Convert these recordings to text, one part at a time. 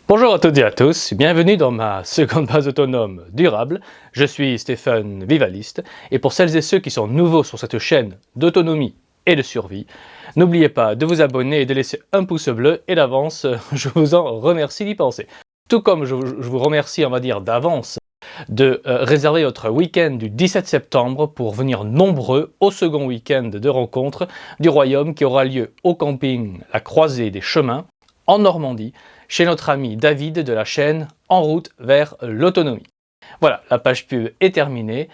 Bonjour à toutes et à tous, bienvenue dans ma seconde base autonome durable. Je suis Stéphane Vivaliste et pour celles et ceux qui sont nouveaux sur cette chaîne d'autonomie et de survie, n'oubliez pas de vous abonner et de laisser un pouce bleu et d'avance, je vous en remercie d'y penser. Tout comme je vous remercie, on va dire, d'avance de réserver votre week-end du 17 septembre pour venir nombreux au second week-end de rencontre du Royaume qui aura lieu au camping La Croisée des Chemins en Normandie, chez notre ami David de la chaîne En route vers l'autonomie. Voilà, la page pub est terminée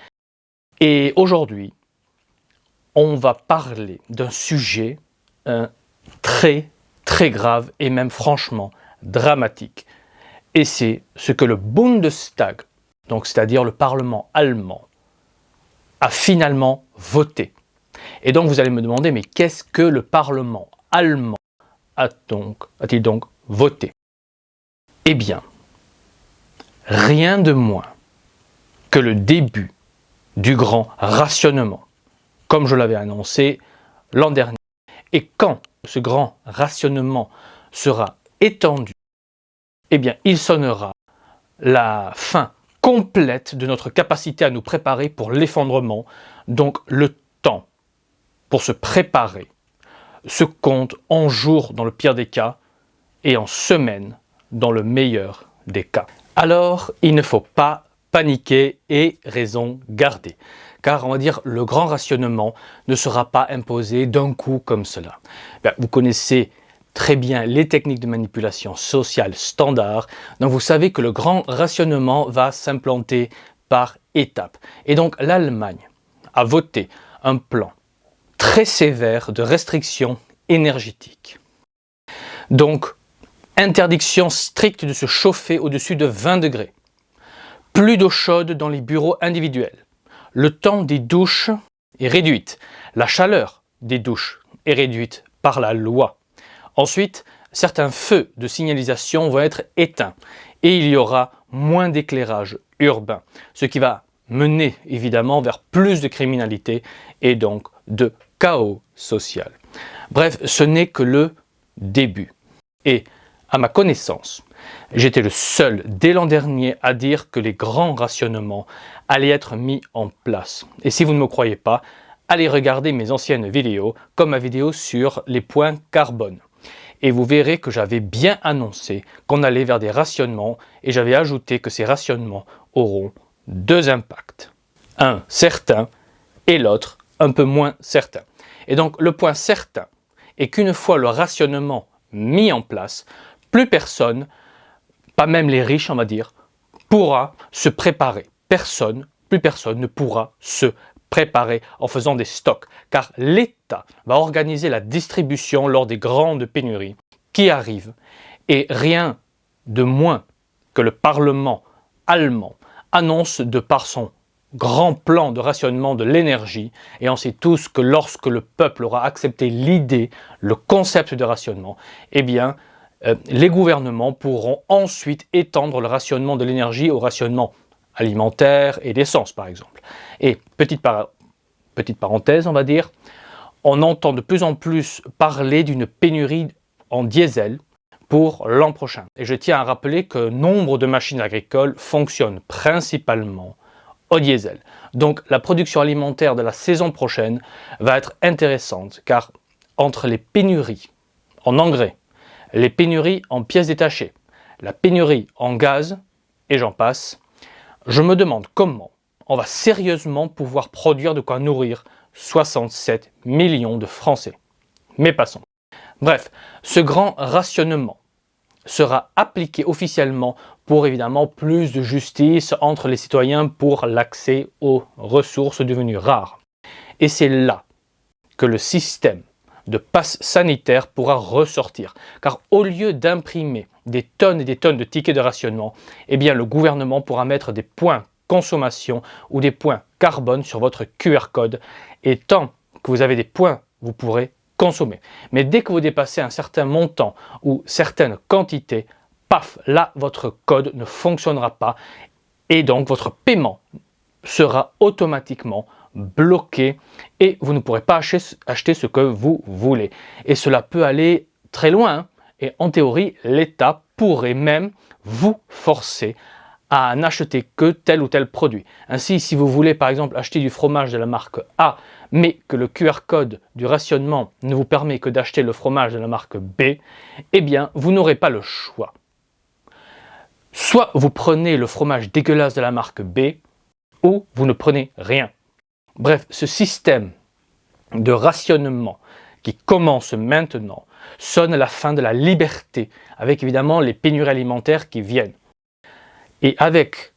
et aujourd'hui, on va parler d'un sujet très grave et même franchement dramatique. Et c'est ce que le Bundestag, donc c'est-à-dire le Parlement allemand, a finalement voté. Et donc vous allez me demander, mais qu'est-ce que le Parlement allemand a-t-il donc voté? Eh bien, rien de moins que le début du grand rationnement, comme je l'avais annoncé l'an dernier. Et quand ce grand rationnement sera étendu, eh bien, il sonnera la fin complète de notre capacité à nous préparer pour l'effondrement. Donc, le temps pour se préparer se compte en jours dans le pire des cas et en semaines dans le meilleur des cas. Alors, il ne faut pas paniquer et raison garder. Car on va dire le grand rationnement ne sera pas imposé d'un coup comme cela. Vous connaissez très bien les techniques de manipulation sociale standard, donc vous savez que le grand rationnement va s'implanter par étapes. Et donc l'Allemagne a voté un plan très sévère de restriction énergétique. Donc, interdiction stricte de se chauffer au-dessus de 20 degrés. Plus d'eau chaude dans les bureaux individuels. Le temps des douches est réduite. La chaleur des douches est réduite par la loi. Ensuite, certains feux de signalisation vont être éteints et il y aura moins d'éclairage urbain, ce qui va mener évidemment vers plus de criminalité et donc de chaos social. Bref, ce n'est que le début. Et à ma connaissance, j'étais le seul dès l'an dernier à dire que les grands rationnements allaient être mis en place. Et si vous ne me croyez pas, allez regarder mes anciennes vidéos, comme ma vidéo sur les points carbone. Et vous verrez que j'avais bien annoncé qu'on allait vers des rationnements et j'avais ajouté que ces rationnements auront deux impacts. Un certain et l'autre un peu moins certain. Et donc le point certain est qu'une fois le rationnement mis en place, plus personne, pas même les riches on va dire, pourra se préparer. Plus personne ne pourra se préparer en faisant des stocks, car l'État va organiser la distribution lors des grandes pénuries qui arrivent. Et rien de moins que le Parlement allemand annonce de par son grand plan de rationnement de l'énergie, et on sait tous que lorsque le peuple aura accepté l'idée, le concept de rationnement, eh bien, les gouvernements pourront ensuite étendre le rationnement de l'énergie au rationnement alimentaire et d'essence, par exemple. Et petite parenthèse, on va dire, on entend de plus en plus parler d'une pénurie en diesel pour l'an prochain. Et je tiens à rappeler que nombre de machines agricoles fonctionnent principalement au diesel. Donc la production alimentaire de la saison prochaine va être intéressante, car entre les pénuries en engrais, les pénuries en pièces détachées, la pénurie en gaz, et j'en passe, je me demande comment on va sérieusement pouvoir produire de quoi nourrir 67 millions de Français. Mais passons. Bref, ce grand rationnement sera appliqué officiellement pour évidemment plus de justice entre les citoyens pour l'accès aux ressources devenues rares. Et c'est là que le système de passe sanitaire pourra ressortir. Car au lieu d'imprimer des tonnes et des tonnes de tickets de rationnement, eh bien le gouvernement pourra mettre des points consommation ou des points carbone sur votre QR code. Et tant que vous avez des points, vous pourrez consommer. Mais dès que vous dépassez un certain montant ou certaines quantités, paf, là votre code ne fonctionnera pas et donc votre paiement sera automatiquement bloqué et vous ne pourrez pas acheter ce que vous voulez. Et cela peut aller très loin. Et en théorie, l'État pourrait même vous forcer à n'acheter que tel ou tel produit. Ainsi, si vous voulez par exemple acheter du fromage de la marque A, mais que le QR code du rationnement ne vous permet que d'acheter le fromage de la marque B, eh bien, vous n'aurez pas le choix. Soit vous prenez le fromage dégueulasse de la marque B, ou vous ne prenez rien. Bref, ce système de rationnement qui commence maintenant sonne la fin de la liberté, avec évidemment les pénuries alimentaires qui viennent. Et avec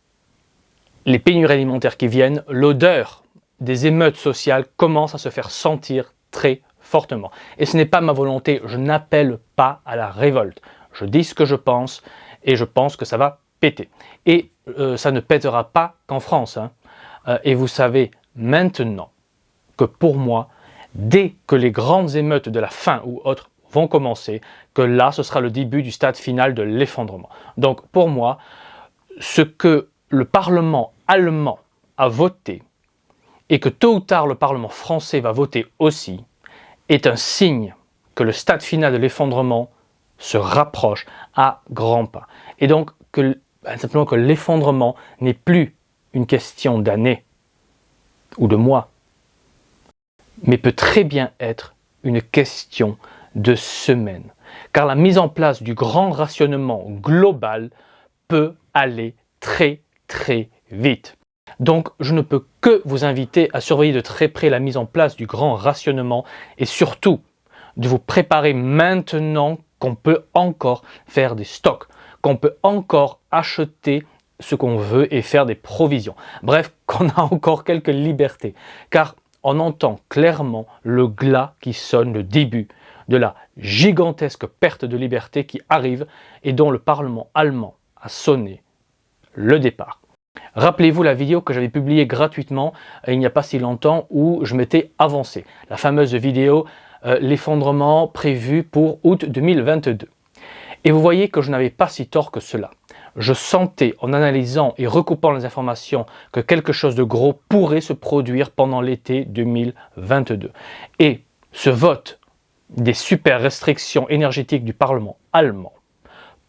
les pénuries alimentaires qui viennent, l'odeur des émeutes sociales commence à se faire sentir très fortement. Et ce n'est pas ma volonté, je n'appelle pas à la révolte. Je dis ce que je pense et je pense que ça va péter. Et ça ne pètera pas qu'en France. Et vous savez maintenant que pour moi, dès que les grandes émeutes de la faim ou autres vont commencer, que là, ce sera le début du stade final de l'effondrement. Donc pour moi, ce que le Parlement allemand a voté et que tôt ou tard le Parlement français va voter aussi, est un signe que le stade final de l'effondrement se rapproche à grands pas. Et donc simplement que l'effondrement n'est plus une question d'années ou de mois, mais peut très bien être une question de semaines. Car la mise en place du grand rationnement global peut aller très très vite. Donc je ne peux que vous inviter à surveiller de très près la mise en place du grand rationnement et surtout de vous préparer maintenant qu'on peut encore faire des stocks, qu'on peut encore acheter ce qu'on veut et faire des provisions. Bref, qu'on a encore quelques libertés. Car on entend clairement le glas qui sonne le début de la gigantesque perte de liberté qui arrive et dont le Parlement allemand a sonné le départ. Rappelez-vous la vidéo que j'avais publiée gratuitement il n'y a pas si longtemps où je m'étais avancé. La fameuse vidéo l'effondrement prévu pour août 2022. Et vous voyez que je n'avais pas si tort que cela. Je sentais en analysant et recoupant les informations que quelque chose de gros pourrait se produire pendant l'été 2022. Et ce vote des super restrictions énergétiques du Parlement allemand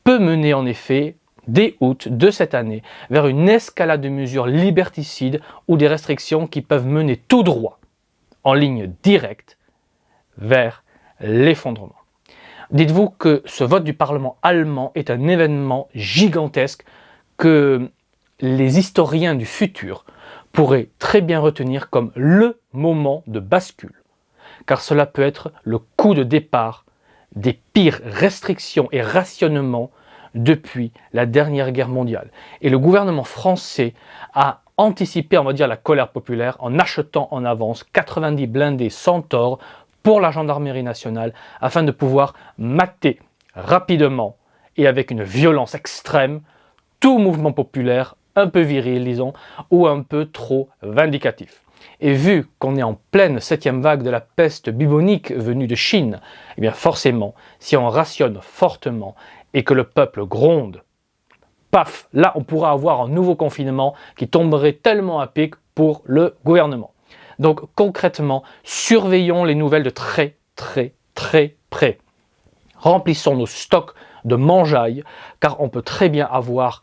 peut mener en effet, dès août de cette année, vers une escalade de mesures liberticides ou des restrictions qui peuvent mener tout droit, en ligne directe, vers l'effondrement. Dites-vous que ce vote du Parlement allemand est un événement gigantesque que les historiens du futur pourraient très bien retenir comme le moment de bascule, car cela peut être le coup de départ des pires restrictions et rationnements depuis la dernière guerre mondiale. Et le gouvernement français a anticipé, on va dire, la colère populaire en achetant en avance 90 blindés Centaure pour la gendarmerie nationale afin de pouvoir mater rapidement et avec une violence extrême tout mouvement populaire un peu viril, disons, ou un peu trop vindicatif. Et vu qu'on est en pleine 7e vague de la peste bubonique venue de Chine, eh bien forcément, si on rationne fortement et que le peuple gronde, paf, là on pourra avoir un nouveau confinement qui tomberait tellement à pic pour le gouvernement. Donc concrètement, surveillons les nouvelles de très très très près. Remplissons nos stocks de mangeaille, car on peut très bien avoir,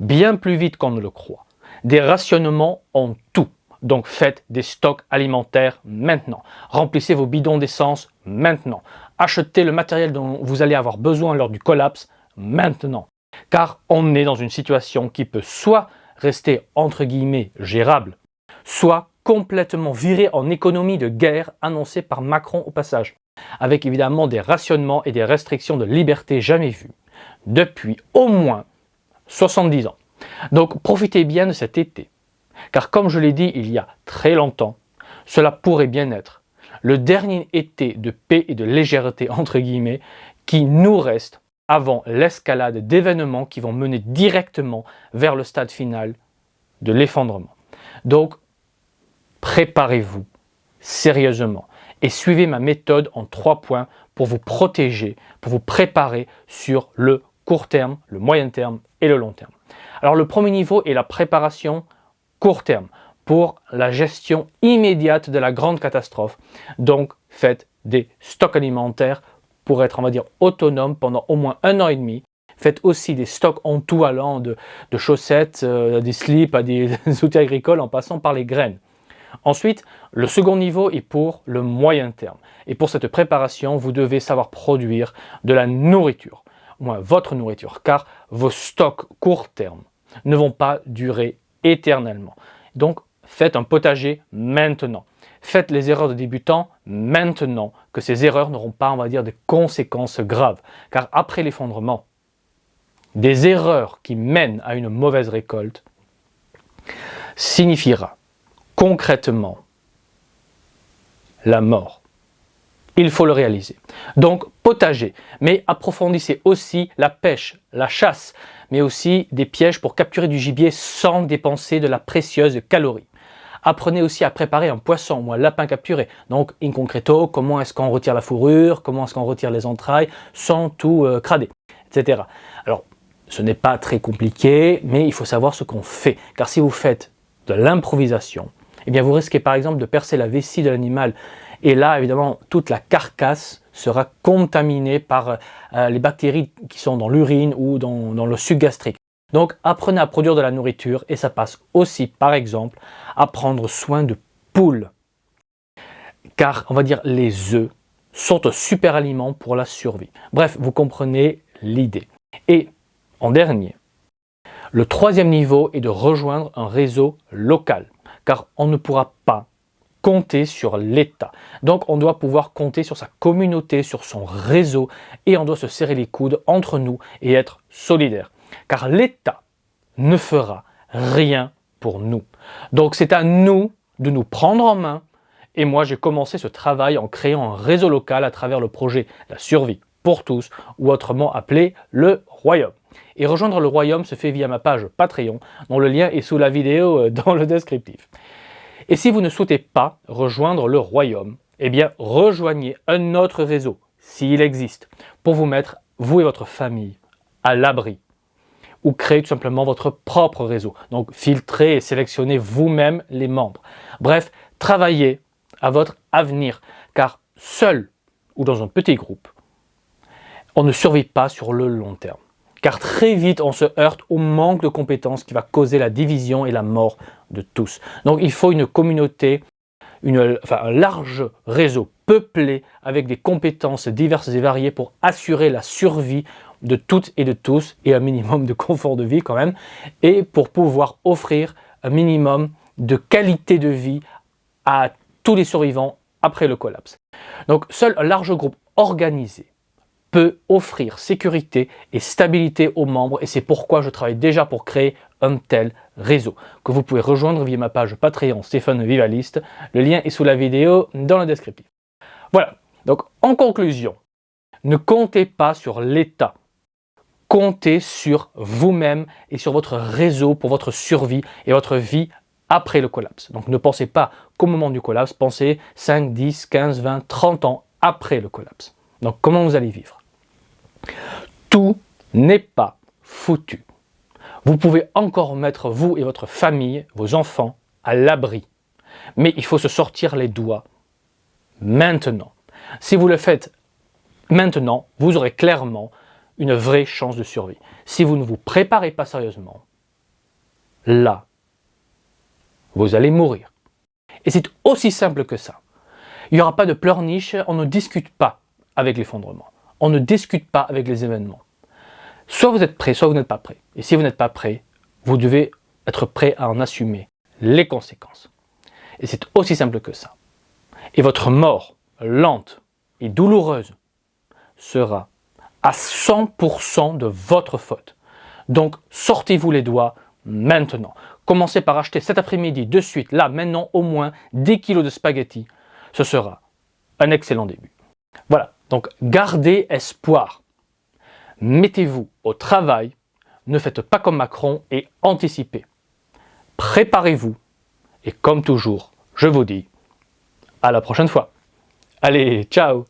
bien plus vite qu'on ne le croit, des rationnements en tout. Donc faites des stocks alimentaires maintenant. Remplissez vos bidons d'essence maintenant. Achetez le matériel dont vous allez avoir besoin lors du collapse maintenant. Car on est dans une situation qui peut soit rester entre guillemets gérable, soit complètement virée en économie de guerre annoncée par Macron au passage, avec évidemment des rationnements et des restrictions de liberté jamais vues depuis au moins 70 ans. Donc profitez bien de cet été. Car comme je l'ai dit il y a très longtemps, cela pourrait bien être le dernier été de paix et de légèreté entre guillemets qui nous reste avant l'escalade d'événements qui vont mener directement vers le stade final de l'effondrement. Donc préparez-vous sérieusement et suivez ma méthode en 3 points pour vous protéger, pour vous préparer sur le court terme, le moyen terme et le long terme. Alors le premier niveau est la préparation court terme pour la gestion immédiate de la grande catastrophe. Donc faites des stocks alimentaires pour être, on va dire, autonome pendant au moins 1 an et demi. Faites aussi des stocks en tout allant de chaussettes, des slips, à des outils agricoles en passant par les graines. Ensuite, le second niveau est pour le moyen terme. Et pour cette préparation, vous devez savoir produire de la nourriture, au moins votre nourriture, car vos stocks court terme ne vont pas durer éternellement. Donc, faites un potager maintenant. Faites les erreurs de débutants maintenant, que ces erreurs n'auront pas, on va dire, des conséquences graves. Car après l'effondrement, des erreurs qui mènent à une mauvaise récolte signifiera concrètement la mort. Il faut le réaliser. Donc, potager, mais approfondissez aussi la pêche, la chasse, mais aussi des pièges pour capturer du gibier sans dépenser de la précieuse calorie. Apprenez aussi à préparer un poisson ou un lapin capturé. Donc, in concreto, comment est-ce qu'on retire la fourrure, comment est-ce qu'on retire les entrailles sans tout crader, etc. Alors, ce n'est pas très compliqué, mais il faut savoir ce qu'on fait. Car si vous faites de l'improvisation, eh bien vous risquez par exemple de percer la vessie de l'animal. Et là, évidemment, toute la carcasse sera contaminée par les bactéries qui sont dans l'urine ou dans le suc gastrique. Donc, apprenez à produire de la nourriture et ça passe aussi, par exemple, à prendre soin de poules. Car, on va dire, les œufs sont un super aliment pour la survie. Bref, vous comprenez l'idée. Et en dernier, le troisième niveau est de rejoindre un réseau local, car on ne pourra pas compter sur l'État. Donc on doit pouvoir compter sur sa communauté, sur son réseau, et on doit se serrer les coudes entre nous et être solidaires. Car l'État ne fera rien pour nous. Donc c'est à nous de nous prendre en main, et moi j'ai commencé ce travail en créant un réseau local à travers le projet La Survie pour tous, ou autrement appelé le Royaume. Et rejoindre le Royaume se fait via ma page Patreon, dont le lien est sous la vidéo dans le descriptif. Et si vous ne souhaitez pas rejoindre le Royaume, eh bien rejoignez un autre réseau, s'il existe, pour vous mettre, vous et votre famille, à l'abri. Ou créez tout simplement votre propre réseau. Donc filtrez et sélectionnez vous-même les membres. Bref, travaillez à votre avenir, car seul ou dans un petit groupe, on ne survit pas sur le long terme. Car très vite, on se heurte au manque de compétences qui va causer la division et la mort de tous. Donc il faut une communauté, un large réseau peuplé avec des compétences diverses et variées pour assurer la survie de toutes et de tous et un minimum de confort de vie quand même, et pour pouvoir offrir un minimum de qualité de vie à tous les survivants après le collapse. Donc seul un large groupe organisé peut offrir sécurité et stabilité aux membres, et c'est pourquoi je travaille déjà pour créer un tel réseau que vous pouvez rejoindre via ma page Patreon Stéphane Vivaliste. Le lien est sous la vidéo dans le descriptif. Voilà, donc en conclusion, ne comptez pas sur l'État, comptez sur vous-même et sur votre réseau pour votre survie et votre vie après le collapse. Donc ne pensez pas qu'au moment du collapse, pensez 5, 10, 15, 20, 30 ans après le collapse. Donc comment vous allez vivre ? Tout n'est pas foutu. Vous pouvez encore mettre vous et votre famille, vos enfants, à l'abri. Mais il faut se sortir les doigts maintenant. Si vous le faites maintenant, vous aurez clairement une vraie chance de survie. Si vous ne vous préparez pas sérieusement, là, vous allez mourir. Et c'est aussi simple que ça. Il n'y aura pas de pleurniche, on ne discute pas avec l'effondrement. On ne discute pas avec les événements. Soit vous êtes prêt, soit vous n'êtes pas prêt. Et si vous n'êtes pas prêt, vous devez être prêt à en assumer les conséquences. Et c'est aussi simple que ça. Et votre mort, lente et douloureuse, sera à 100% de votre faute. Donc, sortez-vous les doigts maintenant. Commencez par acheter cet après-midi, de suite, là, maintenant, au moins 10 kilos de spaghettis. Ce sera un excellent début. Voilà, donc gardez espoir. Mettez-vous au travail, ne faites pas comme Macron et anticipez. Préparez-vous et comme toujours, je vous dis à la prochaine fois. Allez, ciao!